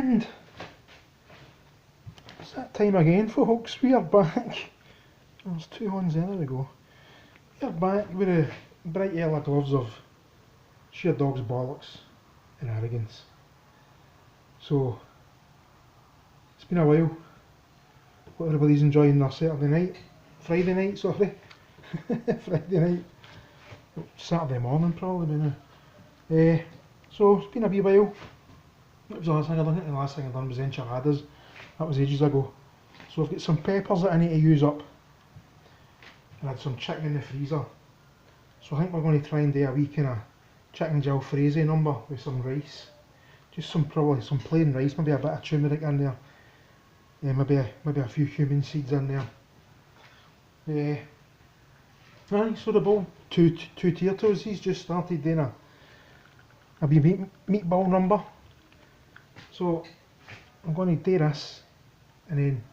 And it's that time again, folks. We are back. There's 2 ones there, we go. We are back with the bright yellow gloves of sheer dog's bollocks and arrogance. So, it's been a while. Hope everybody's enjoying their Friday night, sorry. Friday night. Saturday morning probably by now. So, it's been a wee while. What was the last thing I done? I think the last thing I done was enchiladas. That was ages ago. So I've got some peppers that I need to use up. And I had some chicken in the freezer. So I think we're going to try and do a wee kind of chicken jalfrezi number with some rice. Just probably some plain rice, maybe a bit of turmeric in there. Yeah, maybe a few cumin seeds in there. Aye, so the bowl, two turtles, he's just started doing a wee meatball number. So I'm going to do this and then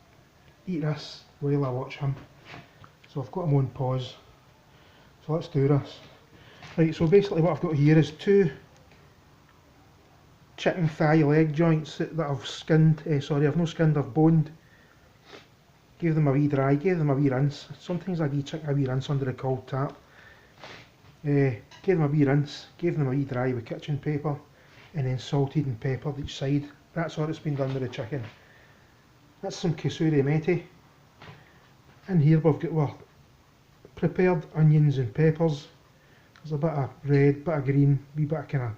eat this while I watch him. So I've got him on pause. So let's do this. Right, so basically what I've got here is 2 chicken thigh leg joints that I've skinned, I've not skinned, I've boned. Gave them a wee dry, gave them a wee rinse. Sometimes I give a wee rinse under the cold tap. Gave them a wee rinse, gave them a wee dry with kitchen paper, and then salted and peppered each side. That's all that's been done with the chicken. That's some kasuri methi. In here we've got prepared onions and peppers. There's a bit of red, bit of green, wee bit of kind of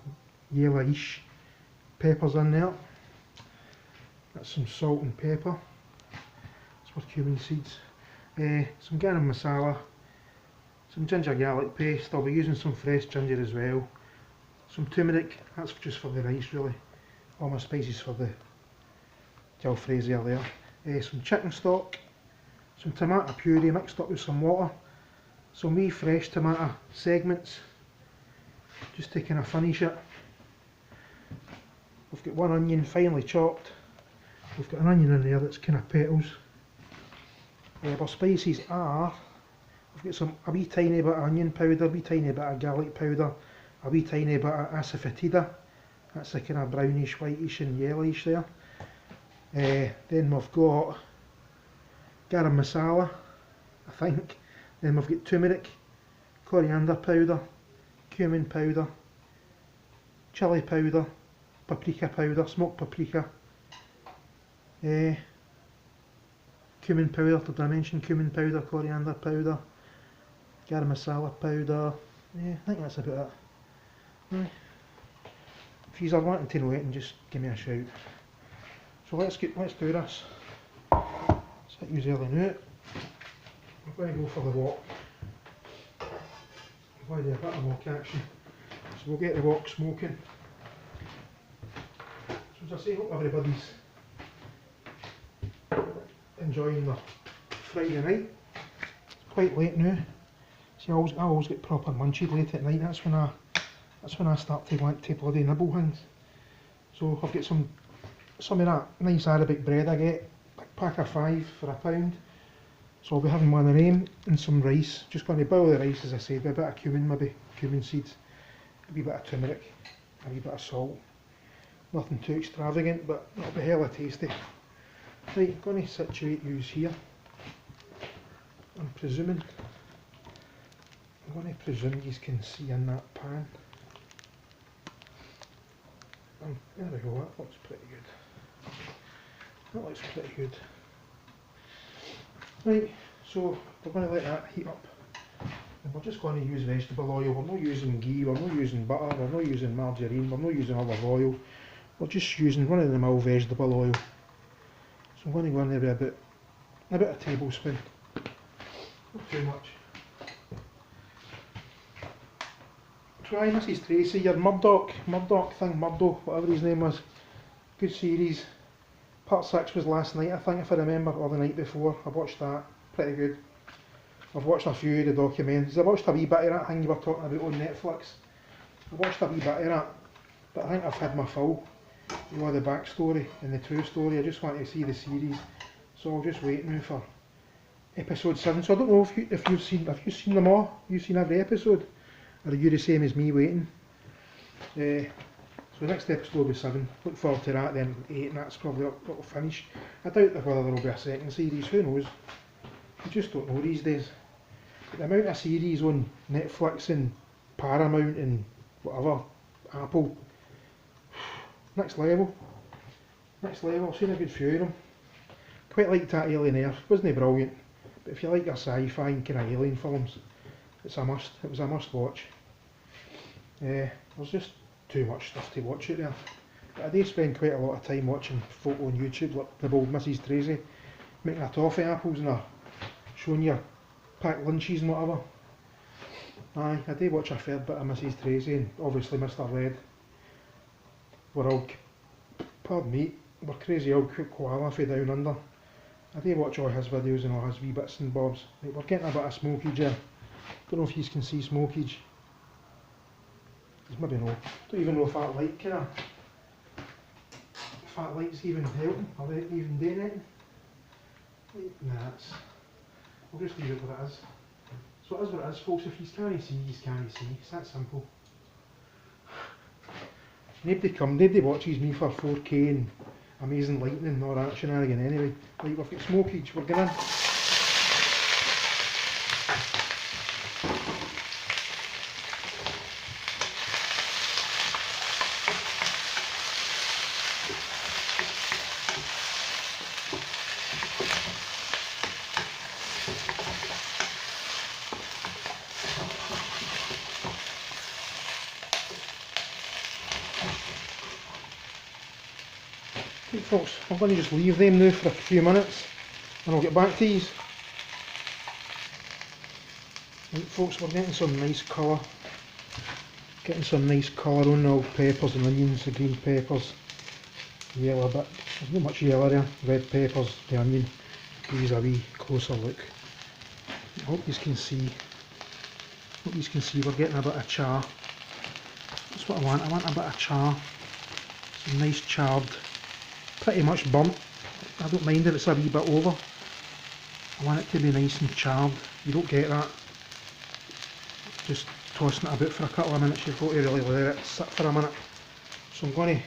yellowish peppers in there. That's some salt and pepper. That's with cumin seeds. Some garam masala, some ginger garlic paste. I'll be using some fresh ginger as well. Some turmeric, that's just for the rice really. All my spices for the jalfrezi are there. Some chicken stock, some tomato puree mixed up with some water, some wee fresh tomato segments, just to kind of finish it. We've got 1 onion finely chopped. We've got an onion in there that's kind of petals. Our spices are, we've got a wee tiny bit of onion powder, a wee tiny bit of garlic powder, a wee tiny bit of asafoetida. That's the kind of brownish, whitish and yellowish there. Then we've got garam masala, I think. Then we've got turmeric, coriander powder, cumin powder, chilli powder, paprika powder, smoked paprika, cumin powder, did I mention cumin powder, coriander powder, garam masala powder. I think that's about it. If you are wanting to know it, and just give me a shout. So let's do this. Set you early now. I'm going to go for the wok. I'm going to do a bit of wok action. So we'll get the wok smoking. So as I say, hope everybody's enjoying the Friday night. It's quite late now. See, I always get proper munchied late at night. That's when I start to want to bloody nibble things. So I've got some of that nice Arabic bread I get, a pack of 5 for £1. So I'll be having one of them and some rice. Just going to boil the rice as I said, with a bit of cumin, maybe cumin seeds, a wee bit of turmeric, a wee bit of salt. Nothing too extravagant, but it'll be hella tasty. Right, I'm going to situate yous here. I'm going to presume you can see in that pan. There we go, that looks pretty good. That looks pretty good. Right, so we're going to let that heat up. And we're just going to use vegetable oil. We're not using ghee, we're not using butter, we're not using margarine, we're not using olive oil. We're just using one of the mild vegetable oil. So I'm going to go in there with a bit of tablespoon. Not too much. Try Mrs. Tracy, your Murdoch thing, whatever his name was. Good series. Part 6 was last night, I think, if I remember, or the night before. I watched that. Pretty good. I've watched a few of the documentaries. I watched a wee bit of that thing you were talking about on Netflix. I watched a wee bit of that, but I think I've had my fill. You know, the backstory and the true story. I just want to see the series. So I'll just wait now for episode 7. So I don't know if you've seen them all? You've seen every episode? Or are you the same as me waiting? So So the next episode will be 7. Look forward to that, then 8, and that's probably what will finish. I doubt whether there will be a second series, who knows? You just don't know these days. But the amount of series on Netflix and Paramount and whatever, Apple, next level. Next level, I've seen a good few of them. Quite liked that Alien Earth, wasn't brilliant, but if you like your sci-fi and kind of alien films, it's a must. It was a must watch. There's just too much stuff to watch it there. But I do spend quite a lot of time watching folk on YouTube, like the old Mrs. Tracy, making her toffee apples and her showing you packed lunches and whatever. Aye, I do watch a fair bit of Mrs. Tracy and obviously Mr. Red. We're all, pardon me, we're crazy old koala for down under. I do watch all his videos and all his wee bits and bobs. Right, we're getting a bit of smokage here. Don't know if you can see smokage. Maybe no. Don't even know if that light kinda, if that light's even helping or even doing anything. Nah, we'll just leave it what it is. So it is what it is, folks. If you can't see, you can't see. It's that simple. Nobody watches me for 4K and amazing lighting and all that shenanigan anyway. Right, we've got smokage, we're going in. Right, folks, I'm going to just leave them now for a few minutes and I'll get back to these. Right, folks, we're getting some nice colour. Getting some nice colour on the old peppers and onions, the green peppers. Yellow bit, there's not much yellow there. Red peppers, the onion. Give these a wee closer look. I hope you can see. We're getting a bit of char. That's what I want a bit of char. Some nice charred. Pretty much burnt. I don't mind if it's a wee bit over. I want it to be nice and charred. You don't get that. Just tossing it about for a couple of minutes. You've got to really let it sit for a minute. So I'm going to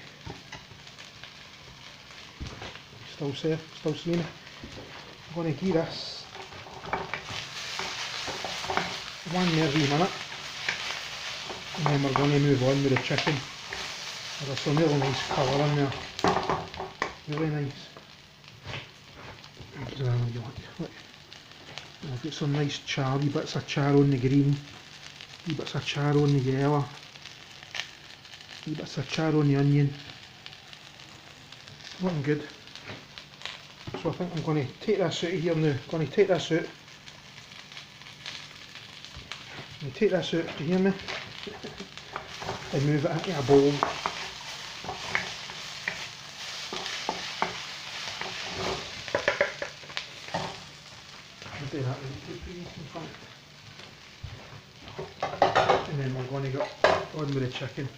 still seeing it. I'm going to give this one more wee minute, and then we're going to move on with the chicken. There's some really nice colour in there. Really nice. Look. I've got some nice char, wee bits of char on the green, wee bits of char on the yellow, wee bits of char on the onion. Looking good. So I think I'm going to take this out of here now. I'm going to take this out. I'm going to take this out, do you hear me? And move it into a bowl. Do that and then we're going to go on with the chicken.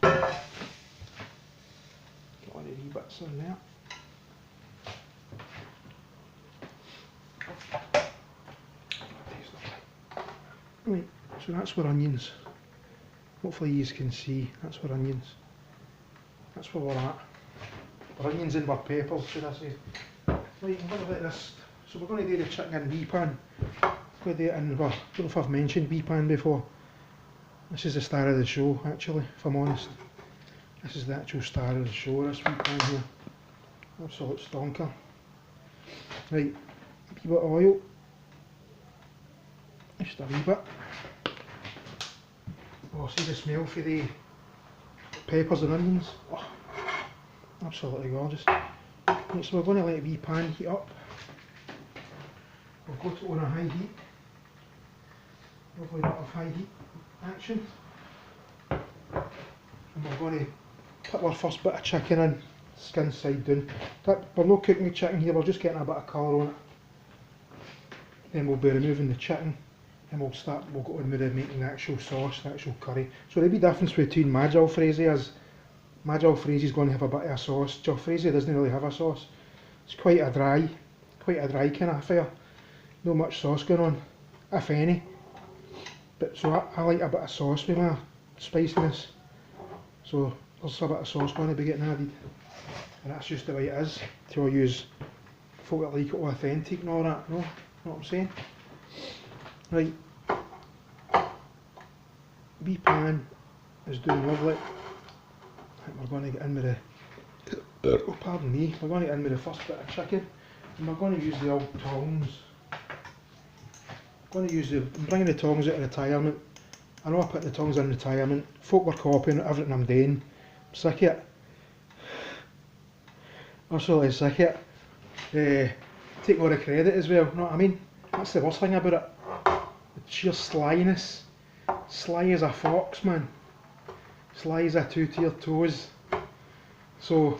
Got all the wee bits in there. Right, so that's where onions, hopefully you can see, that's where onions, that's where we're at. We're onions and we're peppers, should I say. Right, I'm going to let this, so we're going to do the chicken in wee pan. I'm going to do it in, well, I don't know if I've mentioned wee pan before. This is the star of the show actually, if I'm honest. This is the actual star of the show, this wee pan here. Absolute stonker. Right, a wee bit of oil. Just a wee bit. Oh, see the smell for the peppers and onions. Oh, absolutely gorgeous. Right, so we're going to let the wee pan heat up. We'll go to on a high heat. Hopefully not of high heat action. And we're going to put our first bit of chicken in, skin side down. We're not cooking the chicken here, we're just getting a bit of colour on it. Then we'll be removing the chicken and we'll go on with making the actual sauce, the actual curry. So the wee difference between my jalfrezi is, my jalfrezi is going to have a bit of a sauce. Jalfrezi doesn't really have a sauce. It's quite a dry kind of affair. Not much sauce going on, if any. But so I like a bit of sauce with my spiciness. So there's a bit of sauce going to be getting added. And that's just the way it is. To use folk that like it authentic and all that, no? Know what I'm saying? Right. Wee pan is doing lovely. I think we're going to get in with the, oh pardon me, we're going to get in with the first bit of chicken. And we're going to use the old tongs. I'm bringing the tongs out of retirement. I know I put the tongs in retirement. Folk were copying everything I'm doing. I'm sick of it. I'm absolutely sick of it. Take all the credit as well, you know what I mean? That's the worst thing about it. The sheer slyness. Sly as a fox, man. Sly as a two-tiered toes. So,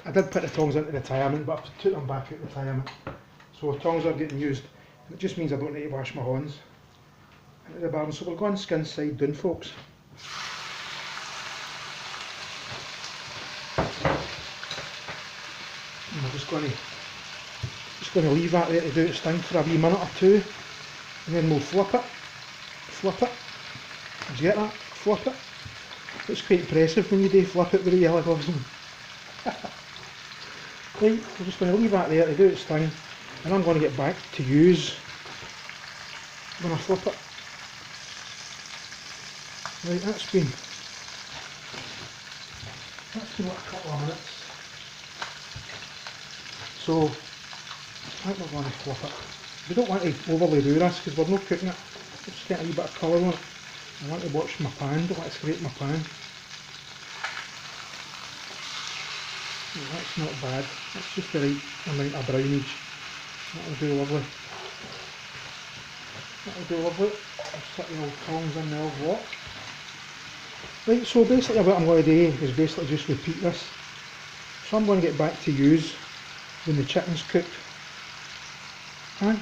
I did put the tongs into retirement, but I took them back out of retirement. So tongs are getting used. It just means I don't need to wash my hands into the barn. So we're going skin side down, folks. And we're just going to leave that there to do its thing for a wee minute or two, and then we'll flip it. Did you get that? Flip it. It's quite impressive when you do flip it with the yellow gloves on. Right, we're just going to leave that there to do its thing, and I'm going to get back to use when I flip it. Right, that's been like a couple of minutes. So I think we're going to flip it. We don't want to overly do this because we're not cooking it. Just get a wee bit of colour on it. I want to watch my pan, don't want to scrape my pan. Oh, that's not bad. That's just the right amount of brownage. That'll do lovely. I'll stick the old tongs in the old wok. Right, so basically what I'm going to do is basically just repeat this. So I'm going to get back to use when the chicken's cooked. And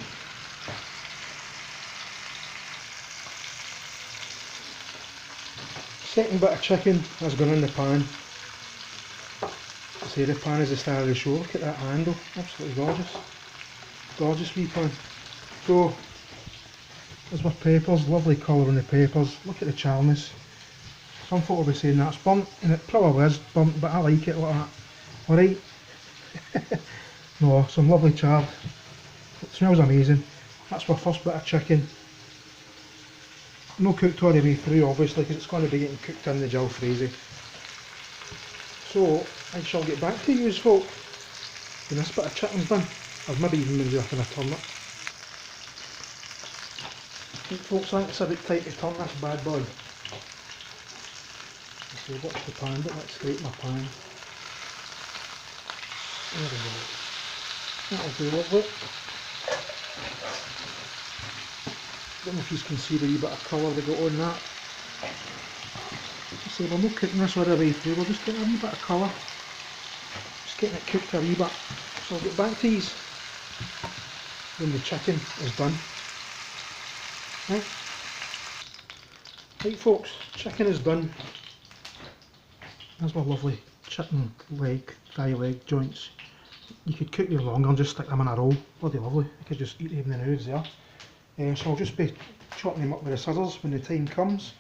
second bit of chicken has gone in the pan. I say the pan is the star of the show. Look at that handle, absolutely gorgeous. Gorgeous wee pan. So there's my peppers, lovely colour on the peppers. Look at the chalness. Some folk will be saying that's burnt, and it probably is burnt, but I like it like that. Alright? No, some lovely chard. It smells amazing. That's my first bit of chicken. No cooked all the way through, obviously, because it's going to be getting cooked in the jalfrezi. So I shall get back to you, folk, when this bit of chicken's done. I've maybe even been going to turn it. Right, folks, I think it's a bit tight to turn this bad boy. So watch the pan, don't let's scrape my pan. There we go. That'll do lovely. Don't know if you can see the wee bit of colour we got on that. So we're not cooking this all the way through, we're just getting a wee bit of colour. Just getting it cooked a wee bit. So I'll get back to these when the chicken is done. Right, folks, chicken is done. There's my lovely chicken leg, thigh leg joints. You could cook them longer and just stick them in a roll. Bloody lovely. You could just eat them in the nudes there. So I'll just be chopping them up with the scissors when the time comes.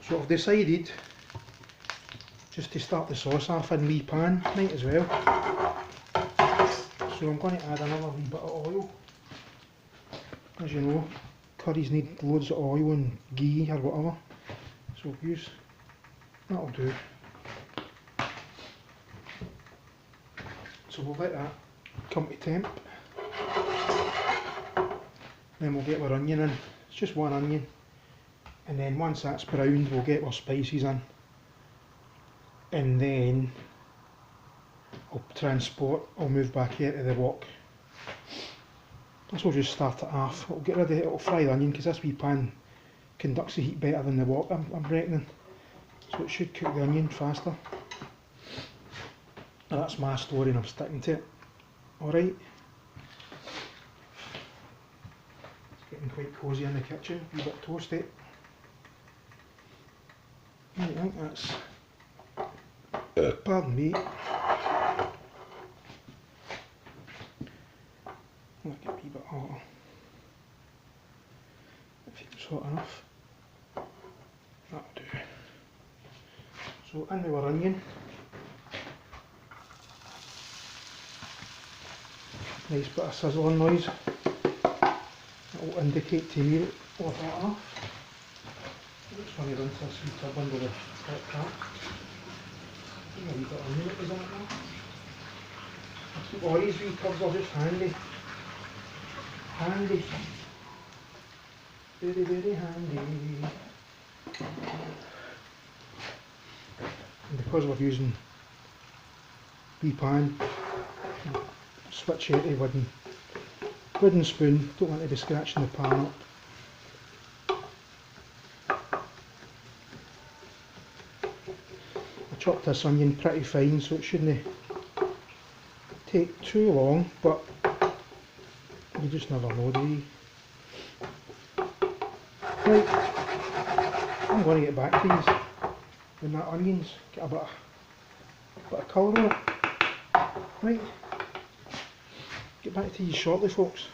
So I've decided just to start the sauce off in a wee pan, might as well. So I'm going to add another wee bit of oil. As you know, curries need loads of oil and ghee or whatever. So use, that'll do. So we'll let that come to temp. Then we'll get our onion in. It's just one onion. And then once that's browned, we'll get our spices in. And then I'll move back here to the wok. This will just start it off. It'll get rid of it, it'll fry the onion because this wee pan conducts the heat better than the wok, I'm reckoning. So it should cook the onion faster. Now that's my story and I'm sticking to it. Alright. getting quite cosy in the kitchen, a wee bit toasty. I think that's, pardon me, might get a wee bit hotter. It feels hot enough. That'll do. So in with our onion. Nice bit of sizzling noise. That will indicate to me that we're hot enough. I'm just going to rinse this wee tub under the hot tap. I think a wee bit of onion is in it now. Oh, these wee tubs are just handy. Handy. Very, very handy. And because we're using wee pan, switch it to wooden spoon, don't want to be scratching the pan up. I chopped this onion pretty fine so it shouldn't take too long, but you just never know, do you? Right, I'm going to get back to these when that onions get a bit of colour on it. Right, get back to you shortly, folks.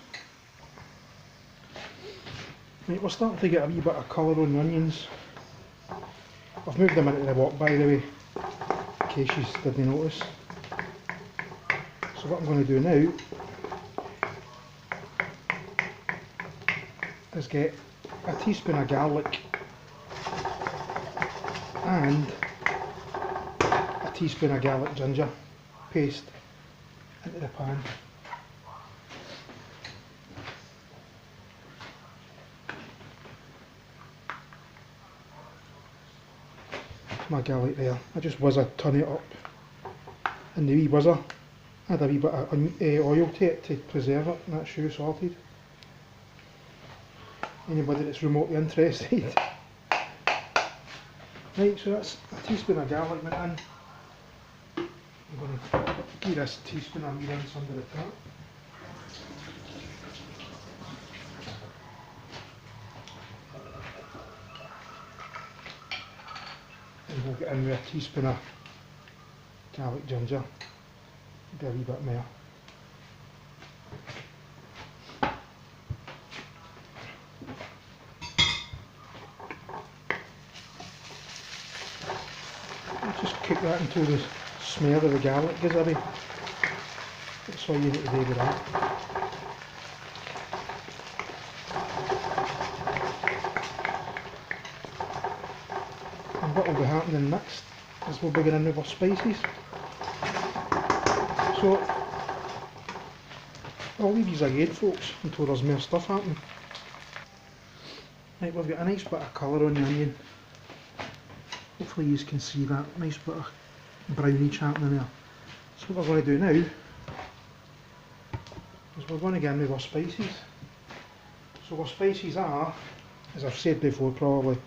Right, we're starting to get a wee bit of colour on the onions. I've moved them into the wok, by the way, in case you didn't notice. So what I'm going to do now is get a teaspoon of garlic and a teaspoon of garlic ginger paste into the pan. My garlic there, I just turn it up in the wee whizzer, add a wee bit of oil to it to preserve it, and that's you sorted. Anybody that's remotely interested. Right, so that's a teaspoon of garlic went in. I'm going to give this teaspoon of wee rinse under the tap. And we'll get in with a teaspoon of garlic ginger, do a wee bit more. Just cook that until the smell of the garlic goes away. That's all you need to do with that. And what will be happening next is we'll begin in with our spices. So I'll leave these again, folks, until there's more stuff happening. Right, we've got a nice bit of colour on the onion. Hopefully you can see that nice bit of brownage happening there. So what we're going to do now is we're going to get in with our spices. So our spices are, as I've said before probably,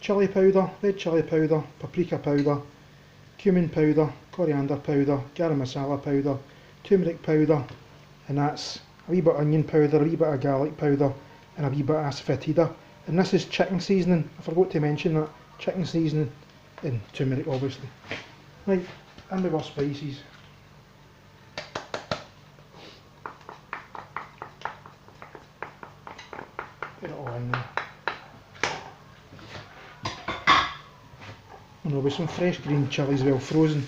chilli powder, red chilli powder, paprika powder, cumin powder, coriander powder, garam masala powder, turmeric powder, and that's a wee bit of onion powder, a wee bit of garlic powder, and a wee bit of asafoetida. And this is chicken seasoning, I forgot to mention that, chicken seasoning and turmeric obviously. Right, in with our spices. Get it all in there. And there'll be some fresh green chillies, well frozen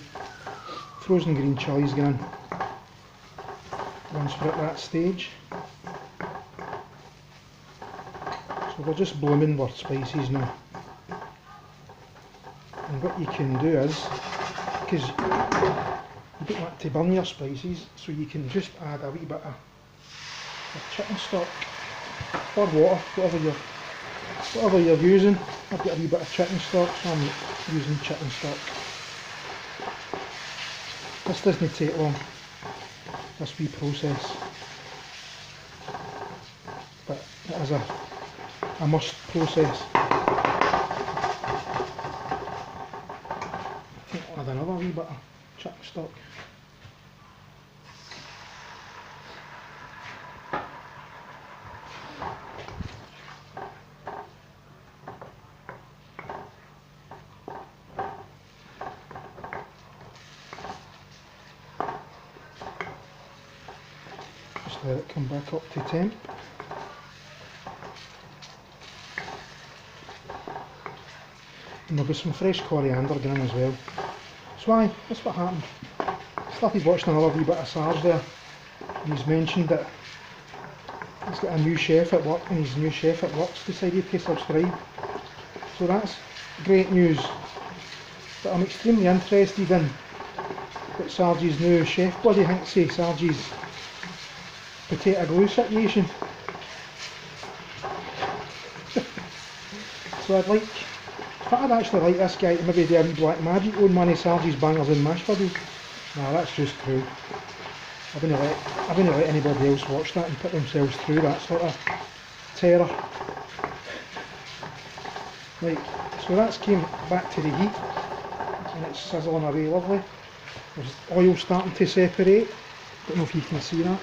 green chillies going in once we're at that stage. So we're just blooming our spices now. And what you can do is, because you don't want to burn your spices, so you can just add a wee bit of chicken stock or water, whatever you're using. I've got a wee bit of chicken stock, so I'm using chicken stock. This doesn't take long, this wee process, but it is a must process. I think I'll add another wee bit of chicken stock. let it come back up to temp. And there'll be some fresh coriander going in as well. So aye, that's what happened. Started watching another wee bit of Sarge there, and he's mentioned that he's got a new chef at work, and his new chef at work's decided to subscribe. So that's great news. But I'm extremely interested in what Sarge's new chef bloody thinks of Sarge's potato glue situation. So I'd actually like this guy to maybe do a wee black magic on one of Sarge's bangers and mash videos. No, that's just true. I wouldn't let anybody else watch that and put themselves through that sort of terror. Right, so that's came back to the heat and it's sizzling away lovely. There's oil starting to separate. Don't know if you can see that.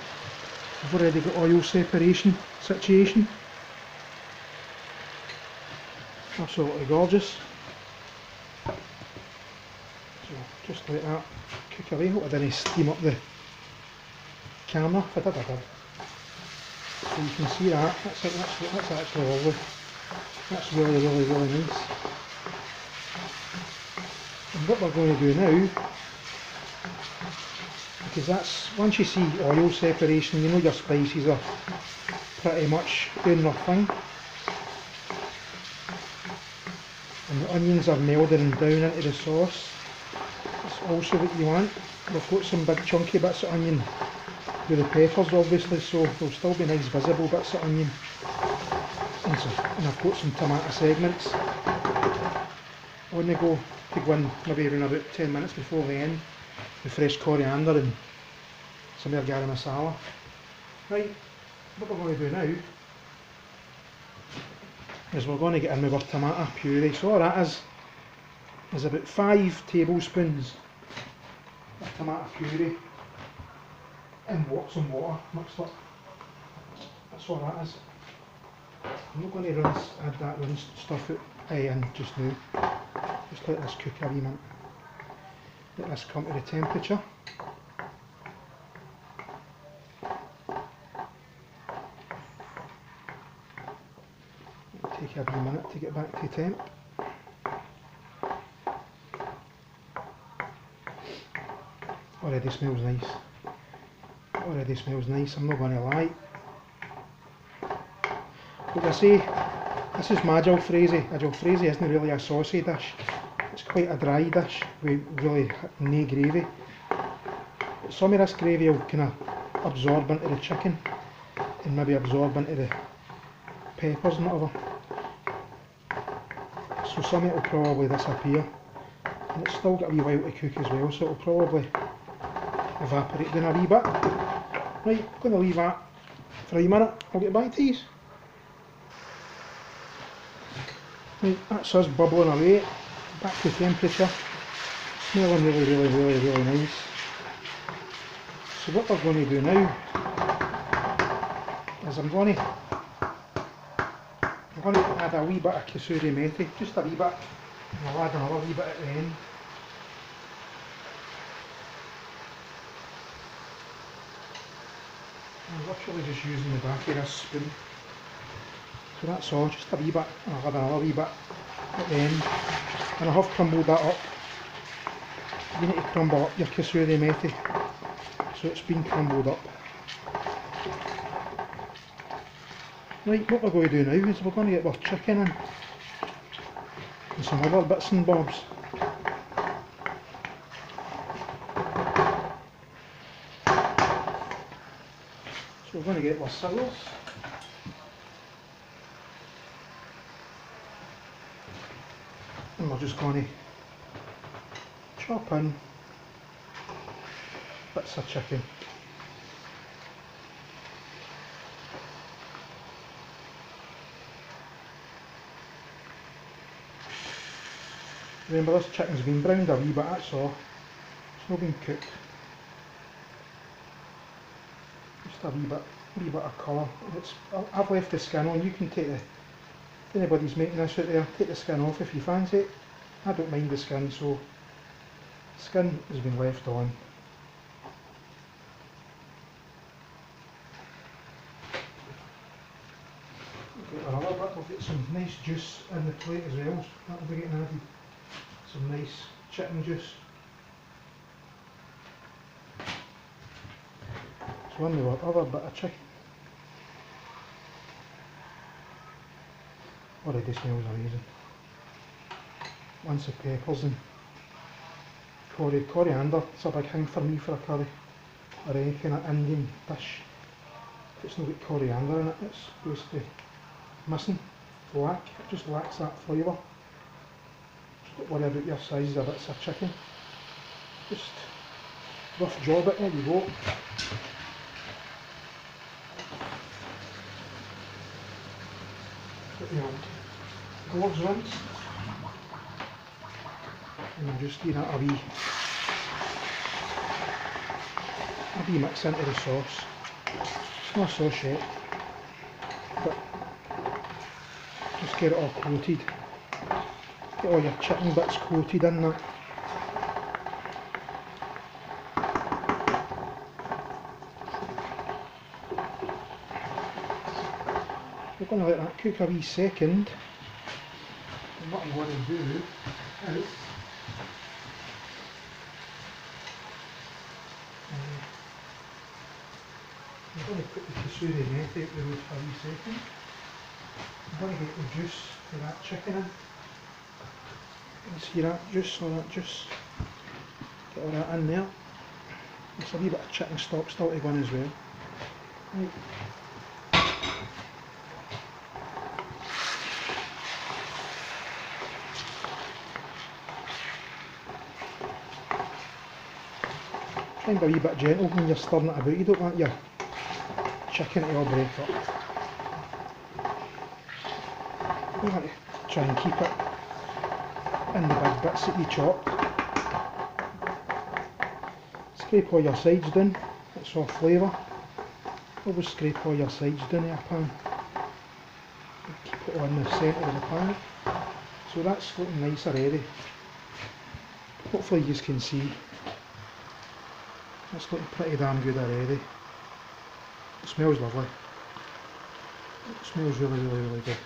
I've already got oil separation situation. Absolutely gorgeous. So just let that cook away. Hope I didn't steam up the camera. If I did, I did. So you can see that. That's actually lovely. That's really nice. And what we're going to do now, because that's, once you see oil separation, you know your spices are pretty much doing their thing. And the onions are melding down into the sauce. That's also what you want. We've got some big chunky bits of onion with the peppers obviously, so there'll still be nice visible bits of onion. And I've got some tomato segments on the go to go in maybe around about 10 minutes before the end with fresh coriander and some of garam masala. Right, what we're going to do now is we're going to get in with our tomato puree. So all that is about 5 tablespoons of tomato puree and some water mixed up. That's all that is. I'm not going to add that rinsed stuff in just now. Just let this cook a wee minute. Let this come to the temperature. It'll take a wee minute to get back to temp. Already smells nice. Already smells nice, I'm not going to lie. Like I say, this is my jalfrezi. A jalfrezi isn't really a saucy dish. It's quite a dry dish with really no gravy. But some of this gravy will kind of absorb into the chicken and maybe absorb into the peppers and whatever. So some of it will probably disappear. And it's still got a wee while to cook as well, so it'll probably evaporate down a wee bit. Right, I'm going to leave that for a minute. I'll get back to you. Right, that's us bubbling away, back to temperature, smelling really nice. So what we're going to do now is I'm going to add a wee bit of kasuri methi, just a wee bit, and I'll add another wee bit at the end. I'm literally just using the back of this spoon. So that's all, just a wee bit, and I'll add another wee bit at the end. And I have crumbled that up. You need to crumble up your kasuri methi, so it's been crumbled up. Right, what we're going to do now is we're going to get our chicken in, and some other bits and bobs. So we're going to get our scissors. And we're just going to chop in bits of chicken. Remember, this chicken's been browned a wee bit, that's all. It's not been cooked. Just a wee bit of colour. I've left the skin on. You can take the, if anybody's making this out there, take the skin off if you fancy it. I don't mind the skin, so skin has been left on. nice juice in the plate as well, so that'll be getting added. Some nice chicken juice. So one more other bit of chicken. Already smells amazing. Once the peppers and coriander, it's a big thing for me for a curry or any kind of Indian dish. If it's not got coriander in it, it's basically missing. Lack, it just lacks that flavour. Just don't worry about your sizes of bits of chicken. Just rough job it, there you go. Get the old gloves rinse. And I'll just give that a wee mix into the sauce. It's not sauce yet, but just get it all coated. Get all your chicken bits coated in that. We're going to let that cook a wee second. And what I'm going to do is I'm going to put the kasuri methi out the road for a wee second. I'm going to get the juice for that chicken in. You can see that juice, all that juice. Get all that in there. There's a wee bit of chicken stock still to go in as well. Right. Try and be a wee bit gentle when you're stirring it about. You don't want your chicken to all break up. You want to try and keep it in the big bits that you chop. Scrape all your sides down, it's all flavour. Always scrape all your sides down in a pan. Keep it on the centre of the pan. So that's looking nice already. Hopefully you can see. It's looking pretty damn good already. It smells lovely. It smells really, really, really good.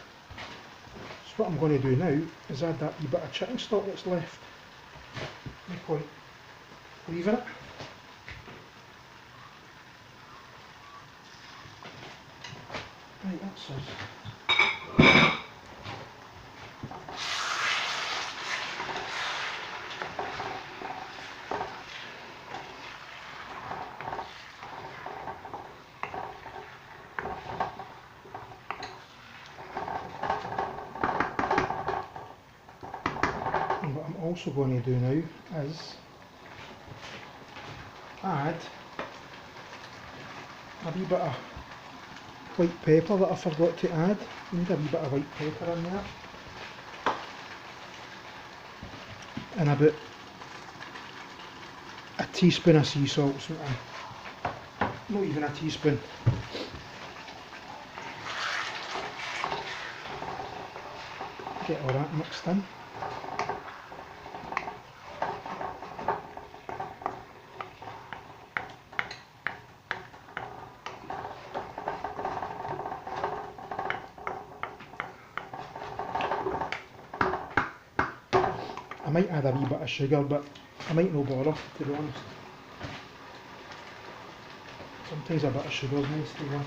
So what I'm going to do now is add that wee bit of chicken stock that's left. No point leaving it. Right, that's us. And what I'm also going to do now is add a wee bit of white pepper that I forgot to add. You need a wee bit of white pepper in there. And about a teaspoon of sea salt, not even a teaspoon. Get all that mixed in. I might add a wee bit of sugar, but I might not bother, to be honest. Sometimes a bit of sugar is nice to have.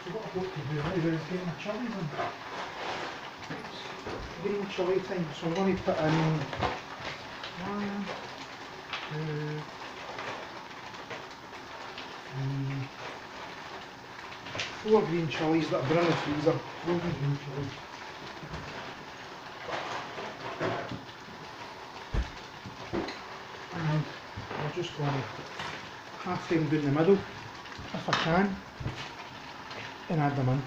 So what I've got to do now is get my chilies in. It's green chilli time, so I'm going to put in 1, 2, 3, 4 green chilies that I've been in the freezer. 4 green chilies. And I'm just going to half them down the middle, if I can, and add them in.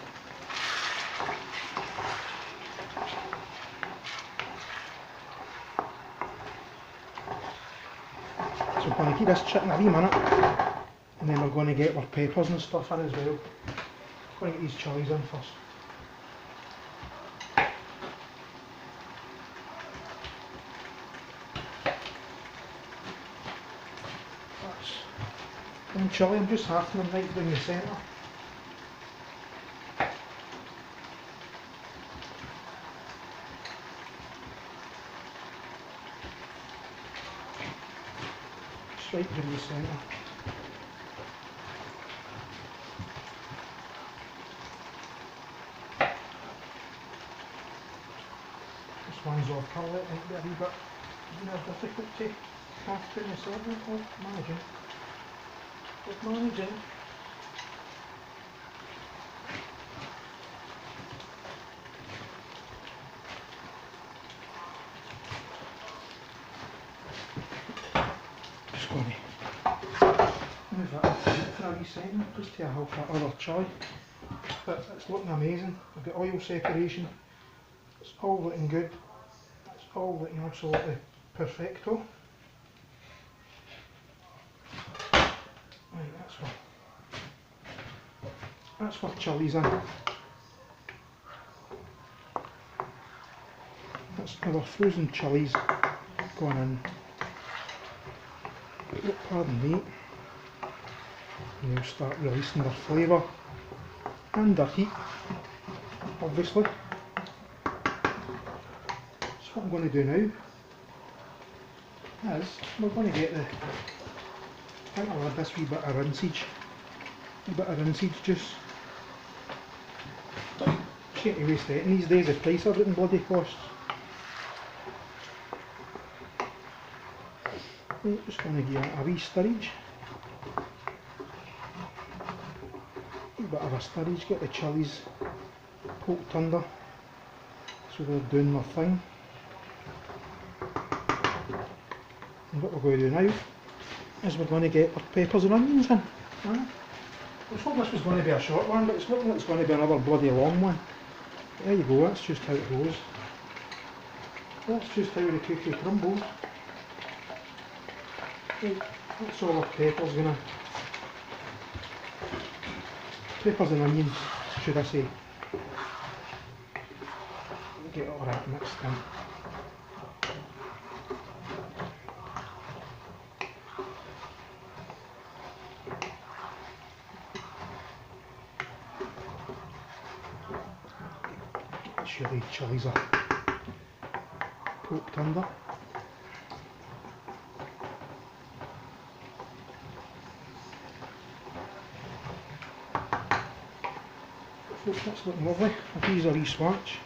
So we're going to keep this chicken a wee minute, and then we're going to get our peppers and stuff in as well. I'm going to get these chilies in first. One chilli, I'm just halving them right down the centre. right through the centre. This one's off colour, it might be a wee bit difficult to craft in the centre of managing. Just going to move that up for a wee second, just to help that other chili. But it's looking amazing. I've got oil separation. It's all looking good. It's all looking absolutely perfecto. Right, that's what chili's in. That's our frozen chilies going in. Oh, pardon me. And they'll start releasing their flavour and their heat, obviously. So what I'm going to do now is we're going to get the, I think I'll add this wee bit of rinsage, juice. Shame to waste it in these days, the price everything bloody costs. I'm just going to give it a wee stirrage. A bit of a stirrage, get the chilies poked under so they're doing their thing. And what we're going to do now is we're going to get our peppers and onions in. I thought this was going to be a short one, but it's looking like it's going to be another bloody long one. There you go, that's just how it goes. That's just how the cookie crumbles. Right, that's all our peppers gonna... Peppers and onions, should I say. Get all that mixed in. Make sure the chilies are poked under. Folks, that's looking lovely. I'll use a wee swatch.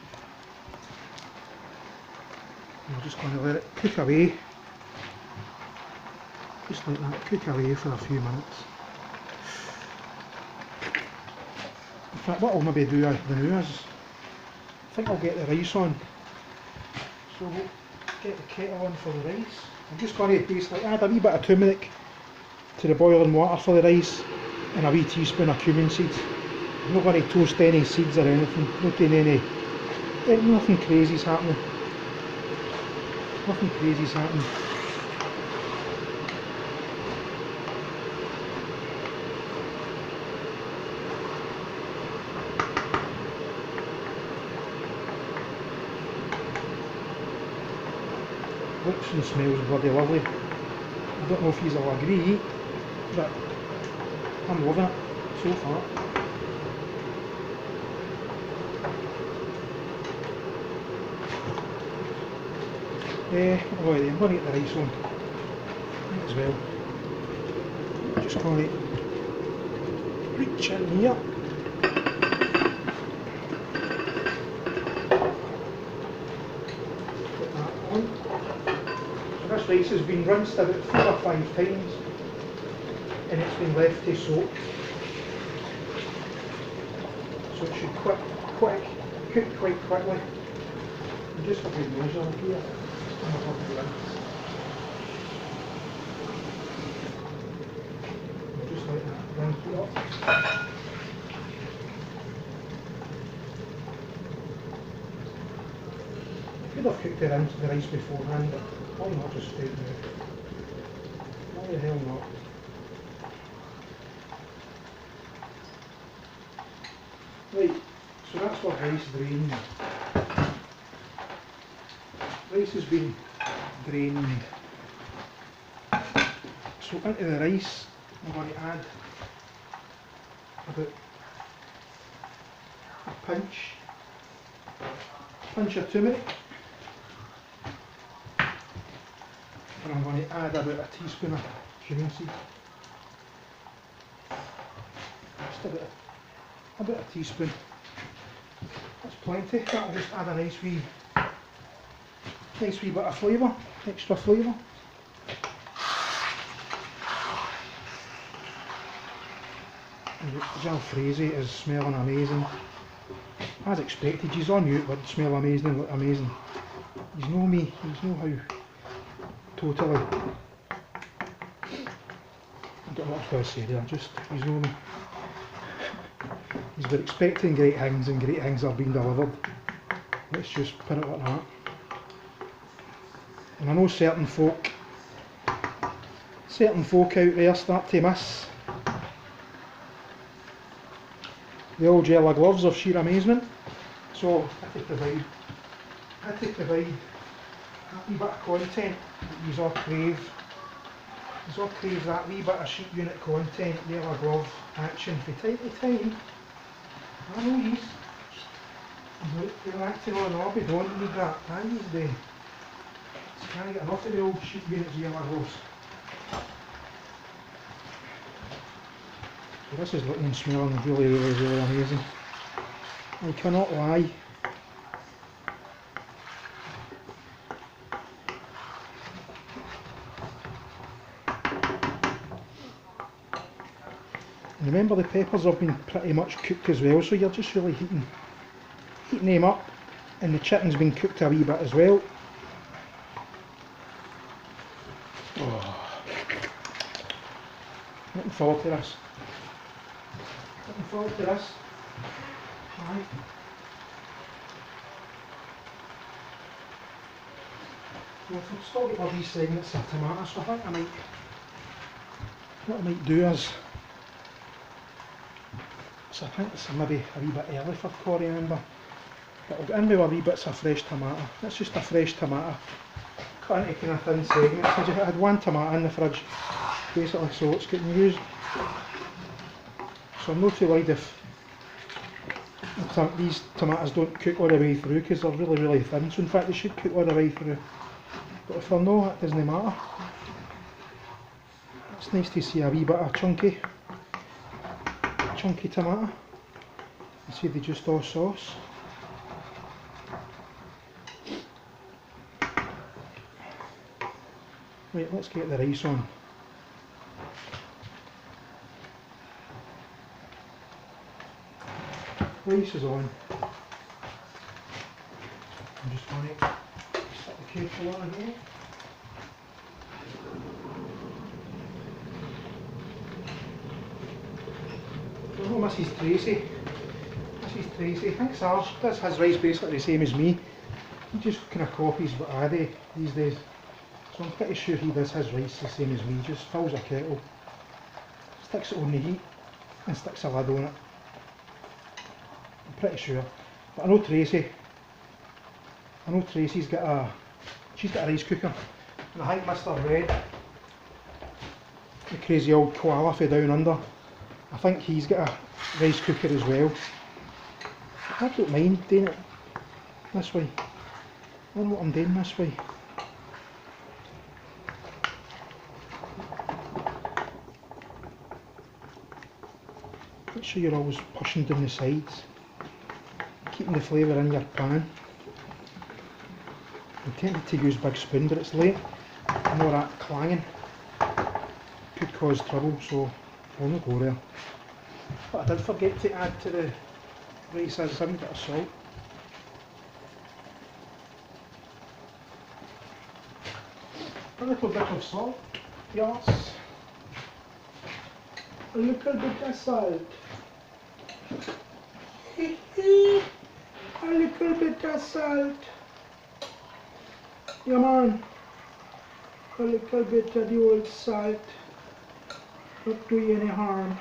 I'm just going to let it cook away. Just let that cook away for a few minutes. In fact, what I'll maybe do now is, I think I'll get the rice on. So we'll get the kettle on for the rice. I'm just going to basically add a wee bit of turmeric to the boiling water for the rice and a wee teaspoon of cumin seeds. I'm not going to toast any seeds or anything, not doing nothing crazy's happening. Nothing crazy's happening. Looks and smells bloody lovely. I don't know if you'll agree, but I'm loving it so far. Oh yeah, I'm going to get the rice on as well. Just going to reach in here. Put that on. So this rice has been rinsed about 4 or 5 times and it's been left to soak. So it should cook quite quickly. Just a good measure here. Just like that, rinse it up. I could have cooked the rice beforehand, but why not just straight now? Why the hell not? Right, so that's what rice drained. Rice has been drained. So into the rice I'm going to add about a pinch of turmeric, and I'm going to add about a teaspoon of cumin seed. Just about a teaspoon. That's plenty. That'll just add a nice wee bit of flavour, extra flavour. The jalfrezi is smelling amazing. As expected, he's on mute but smell amazing, look amazing. You know me, you know how totally. I've got much to say there, just you know me. He's been expecting great things and great things have been delivered. Let's just put it like that. And I know certain folk out there start to miss the old yellow gloves of sheer amazement. So I had to provide that wee bit of content that you all crave. You all crave that wee bit of sheep unit content, yellow glove action from time to time. I know these. You're acting on an hobby, don't need that. I need the. You can't get enough of the old sheep units yellow gloves. So this is looking and smelling really amazing. I cannot lie. And remember, the peppers have been pretty much cooked as well, so you're just really heating them up, and the chicken's been cooked a wee bit as well. Oh. Looking forward to this. Looking forward to this. Right. Well, I've still got all these segments of tomatoes, so I think what I might do is, so I think it's maybe a wee bit early for coriander, but I'll get in with a wee bits of fresh tomato. That's just a fresh tomato, cut into kind of thin segments. I had one tomato in the fridge, basically, so it's getting used. So I'm not too worried if these tomatoes don't cook all the way through, because they're really thin. So in fact they should cook all the way through. But if they're not, it doesn't matter. It's nice to see a wee bit of chunky tomato. You see the just all sauce. Right, let's get the rice on. Rice is on. I'm just going to set the kettle on again. Oh, Mrs. Tracy, I think Sarge does his rice basically the same as me. He just kind of copies what I do these days. So I'm pretty sure he does his rice the same as me, just fills a kettle, sticks it on the heat and sticks a lid on it. I'm pretty sure. But I know Tracy's got a rice cooker. And I think Mr. Red, the crazy old koala from down under, I think he's got a rice cooker as well. I don't mind doing it this way. I don't know what I'm doing this way. Make sure you're always pushing down the sides, keeping the flavour in your pan. I'm tempted to use big spoon, but it's late and all that clanging could cause trouble, so I'll not go there. But I did forget to add to the rice is a wee bit of salt. A little bit of salt, yes. A little bit of salt. A little bit of salt. Yeah man. A little bit of the old salt. Not do you any harm.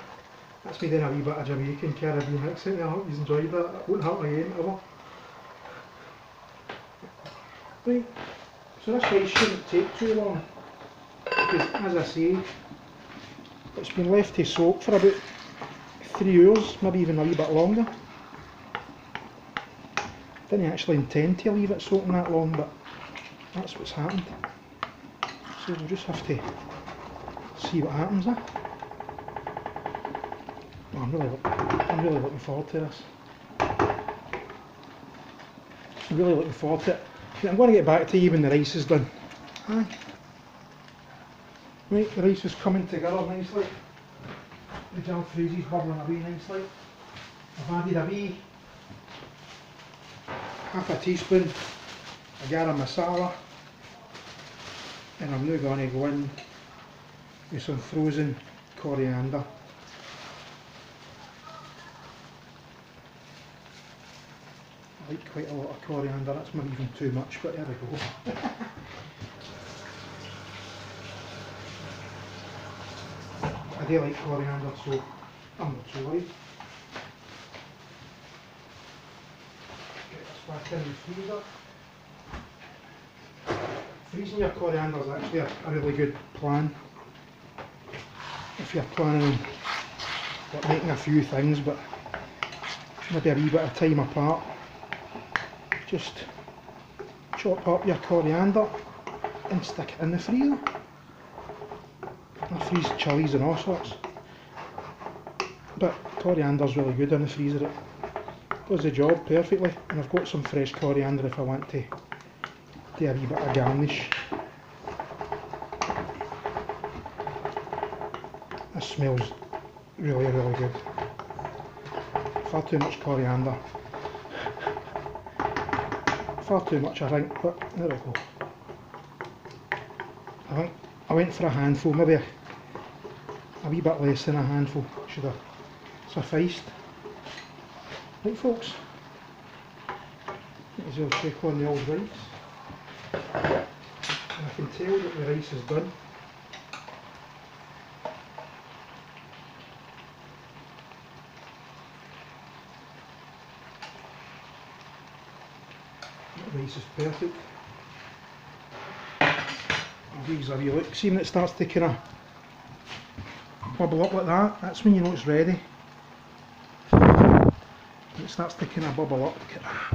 That's me doing a wee bit of Jamaican Caribbean accent. I hope you enjoyed that. It won't happen again ever. Right, so this rice shouldn't take too long, because as I say, it's been left to soak for about 3 hours, maybe even a wee bit longer. Didn't actually intend to leave it soaking that long, but that's what's happened. So we'll just have to See what happens there. Oh, I'm really looking forward to this. I'm really looking forward to it. I'm going to get back to you when the rice is done. Aye. Right, the rice is coming together nicely. The jalfrezi is bubbling away nicely. I've added a wee half a teaspoon of garam masala, and I'm now going to go in with some frozen coriander. I like quite a lot of coriander, that's maybe even too much, but there we go. I do like coriander, so I'm not too worried. Get this back in the freezer. Freezing your coriander is actually a really good plan if you're planning on making a few things, but maybe a wee bit of time apart. Just chop up your coriander and stick it in the freezer. I freeze chilies and all sorts, but coriander's really good in the freezer. It does the job perfectly, and I've got some fresh coriander if I want to do a wee bit of garnish. This smells really good. Far too much coriander. Far too much I think, but there we go. I think I went for a handful, maybe a wee bit less than a handful should have sufficed. Right folks, might as well check on the old rice. And I can tell that the rice is done. The rice is perfect. I'll give you a wee look. See when it starts to kind of bubble up like that, that's when you know it's ready. When it starts to kind of bubble up, look at that.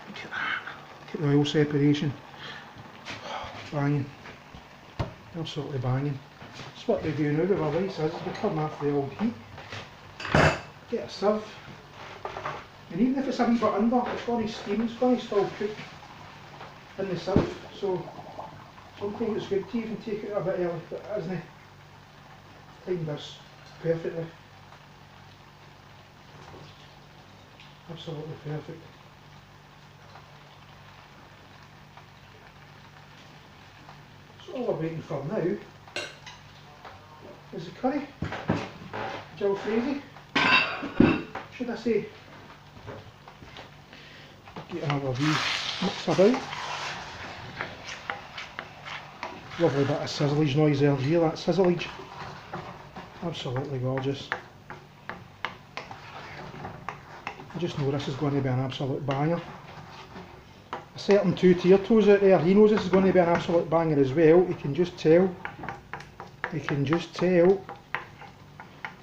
Look at that. Look at the oil separation. Banging. Absolutely banging. That's what they do now with our rice is they come off the old heat, get a sieve, and even if it's a wee bit under, it's going to steam, it's going to still cook in the sieve. So sometimes it's good to even take it a bit early, but it isn't. Timed this perfectly. Absolutely perfect. So all we're waiting for now is the curry, jalfrezi, should I say. Get another wee mix about. Lovely bit of sizzleage noise there, hear that sizzleage? Absolutely gorgeous. I just know this is going to be an absolute banger. A certain two-tier toes out there, he knows this is going to be an absolute banger as well. You can just tell. You can just tell.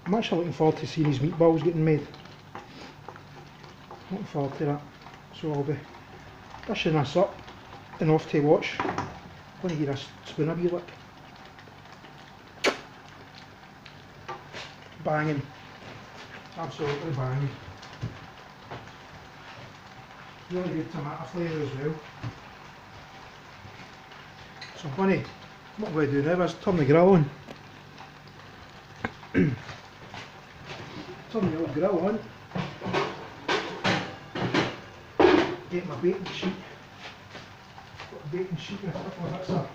I'm actually looking forward to seeing his meatballs getting made. Looking forward to that. So I'll be dishing this up and off to watch. I'm going to give this spoon a wee lick. Banging. Absolutely banging. Really good tomato flavour as well. So what I'm going to do now is turn the grill on. Turn the old grill on. Get my baking sheet. Got a baking sheet with a couple of bits of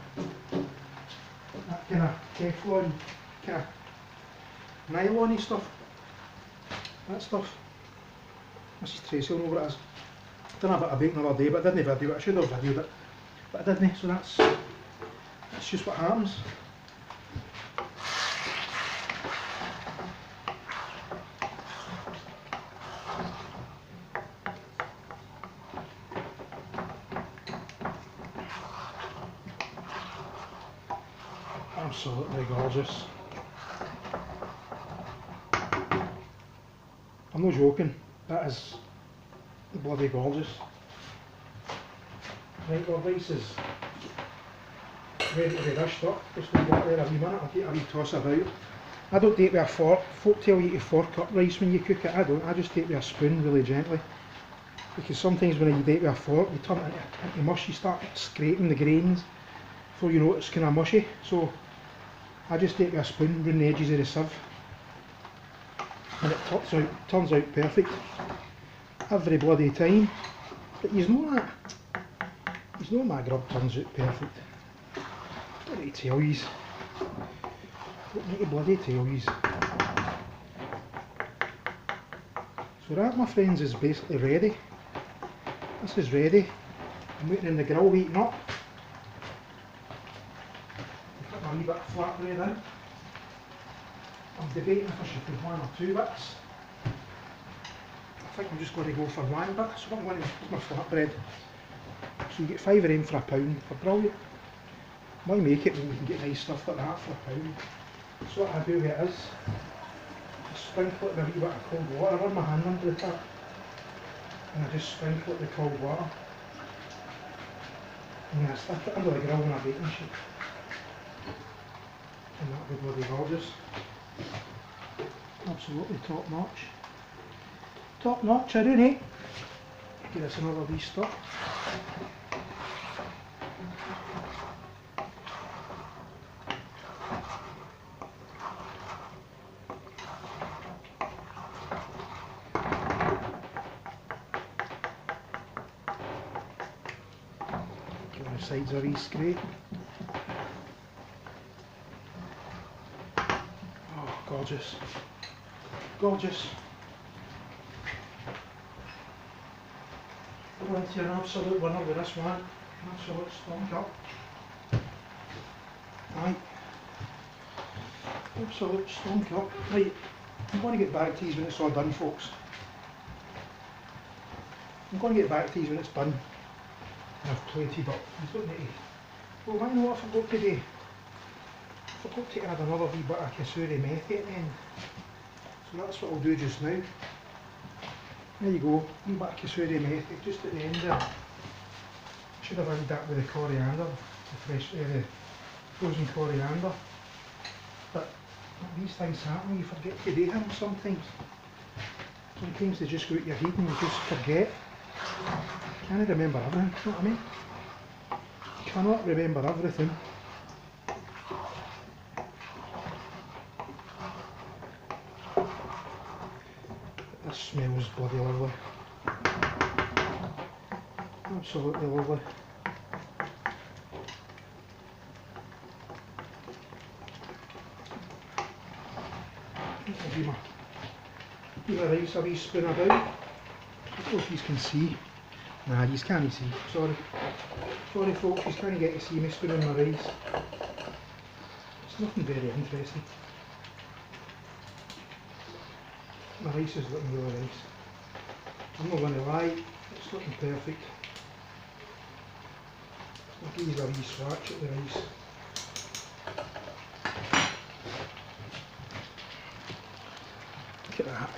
that kind of Teflon, kind of nylon-y stuff. That stuff. This is Tracy, I know what it is. Done a bit of baking the other day, but I didn't video it. I should have videoed it, but I didn't, so that's just what happens. Absolutely gorgeous. I'm not joking, that is bloody gorgeous. Right, well, rice is ready to be dished up. Just leave it there a wee minute, I'll take a wee toss about. I don't do it with a fork. Folk tell you to fork up rice when you cook it. I don't. I just take it with a spoon really gently. Because sometimes when you do it with a fork, you turn it into mush, you start scraping the grains before you know it's kind of mushy. So I just take it with a spoon round the edges of the sieve. And it turns out perfect. Every bloody time. But you know that. You know my grub turns out perfect. Don't need to tell yous. Don't need to bloody tell yous. So that, my friends, is basically ready. This is ready. I'm waiting in the grill heating up. I've put my wee bit of flatbread in. I'm debating if I should put 1 or 2 bits. I think I'm just going to go for 1 bit, so I'm going to put my flatbread. So you get 5 of them for £1, they're brilliant. Why make it when you can get nice stuff like that for £1? So what I do with it is, just sprinkle it with a wee bit of cold water. I run my hand under the tap, and I just sprinkle it with cold water. And then I stick it under the grill on a baking sheet. And that'll be bloody gorgeous. Absolutely top notch. Top notch, I do, eh? Give this another wee stir. Give the sides a wee scrape. Oh, gorgeous. Gorgeous. Go into an absolute winner with this one. Absolute stunk up. Right. Absolute stunk up. Right. I'm going to get back to these when it's all done, folks. I'm going to get back to these when it's done. And I've plated up. I don't need to. Well, I know what I forgot to do. I forgot to add another wee bit of kasuri methi at the end. So that's what I'll do just now. There you go, a wee bit of kasuri methi just at the end there. Should have added that with the coriander, the frozen coriander. But these things happen, you forget to do them sometimes. Sometimes they just go out your head and you just forget. You can't remember everything, you know what I mean? You cannot remember everything. This smells bloody lovely. Absolutely lovely. I'll give my rice a wee spoon about. I don't know if you can see. Nah, you can't see. Sorry. Sorry folks, you can't get to see me spooning my rice. It's nothing very interesting. My rice is looking really nice. I'm not going to lie, it's looking perfect. I'll give you a wee swatch at the rice. Look at that.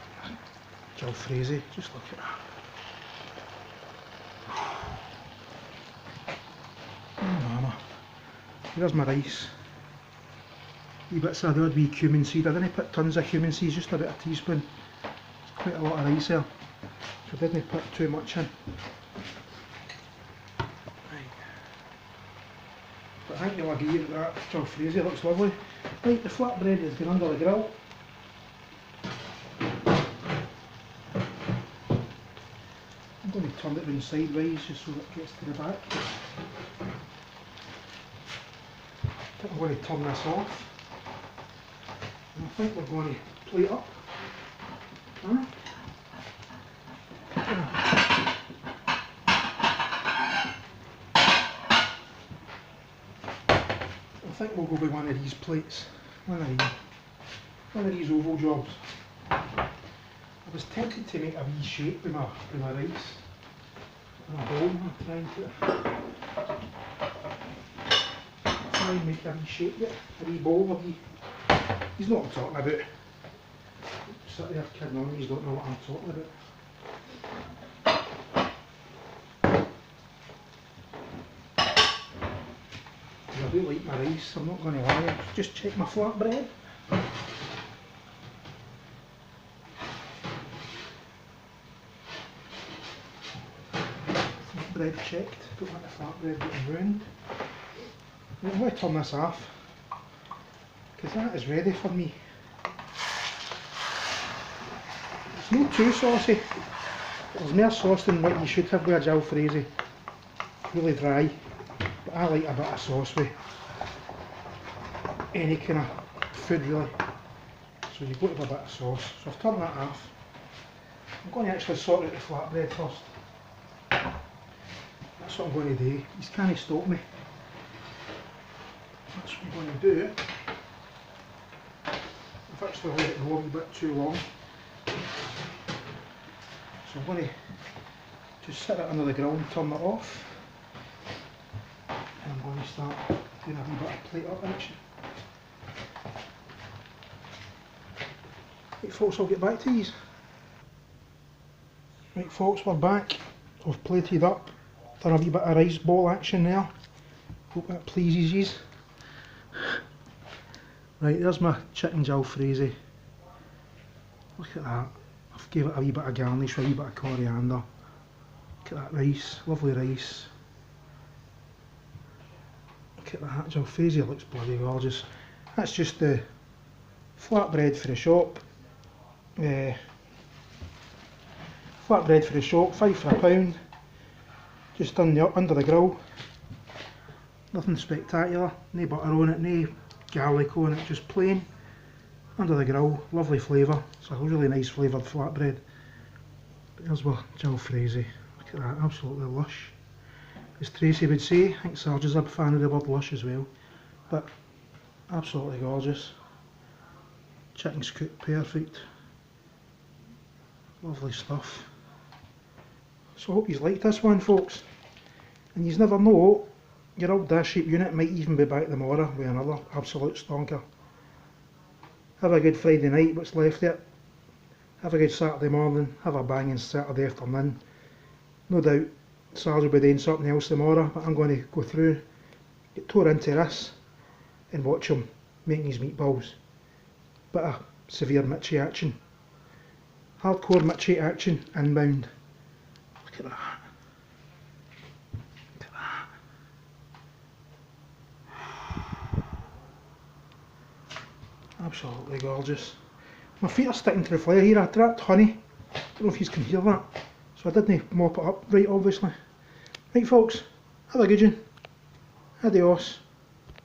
Jalfrezi, just look at that. Oh mama. Here's my rice. Wee bits of the odd wee cumin seed. I didn't put tons of cumin seeds, just about a teaspoon. Quite a lot of rice there, so I didn't put too much in. Right. But I think you'll agree that that jalfrezi looks lovely. Right, the flatbread is going under the grill. I'm going to turn it round sideways just so it gets to the back. I think I'm going to turn this off. And I think we're going to plate up. Huh? I think we'll go with one of these plates, one of these oval jobs. I was tempted to make a wee shape with my rice in a bowl. I'm trying to try and make a wee shape with it, a wee bowl, a wee. You know what I'm talking about. Sit there kidding on, you don't know what I'm talking about. I do like my rice, I'm not going to lie. Just check my flatbread. Flatbread checked, don't want the flatbread getting ruined. I'm going to turn this off, because that is ready for me. It's not too saucy. There's more sauce than what you should have with a jalfrezi. Really dry, but I like a bit of sauce with any kind of food really. So you've got to have a bit of sauce. So I've turned that off. I'm going to actually sort out the flatbread first. That's what I'm going to do. He's can't stop me. That's what I'm going to do. I've actually let it go a wee bit too long. So I'm going to just sit it under the grill and turn it off. And I'm going to start doing a wee bit of plate up action. Right folks, I'll get back to you. Right folks, we're back. I've plated up, done a wee bit of rice ball action there. Hope that pleases you. Right, there's my chicken jalfrezi. Look at that. I've gave it a wee bit of garnish, a wee bit of coriander. Look at that rice, lovely rice. Look at that, jalfrezi looks bloody gorgeous. That's just the flatbread for the shop. Flatbread for the shop, £5 for a pound. Just done under the grill. Nothing spectacular, no butter on it, no garlic on it, just plain. Under the grill, lovely flavour. It's a really nice flavoured flatbread. But there's my jalfrezi. Look at that, absolutely lush. As Tracy would say, I think Sarge is a fan of the word lush as well. But absolutely gorgeous. Chicken's cooked perfect. Lovely stuff. So I hope you liked this one folks. And you never know, your old dash-shaped unit might even be back tomorrow with another absolute stonker. Have a good Friday night, what's left of it. Have a good Saturday morning, have a banging Saturday afternoon. No doubt Sarge will be doing something else tomorrow, but I'm going to go through, get tore into this and watch him making his meatballs. Bit of severe Mitchie action. Hardcore Mitchie action inbound. Look at that. Look at that. Absolutely gorgeous. My feet are sticking to the fire here. I dropped honey. Don't know if you can hear that. So I didn't mop it up right obviously. Right folks, have a good one. Adios.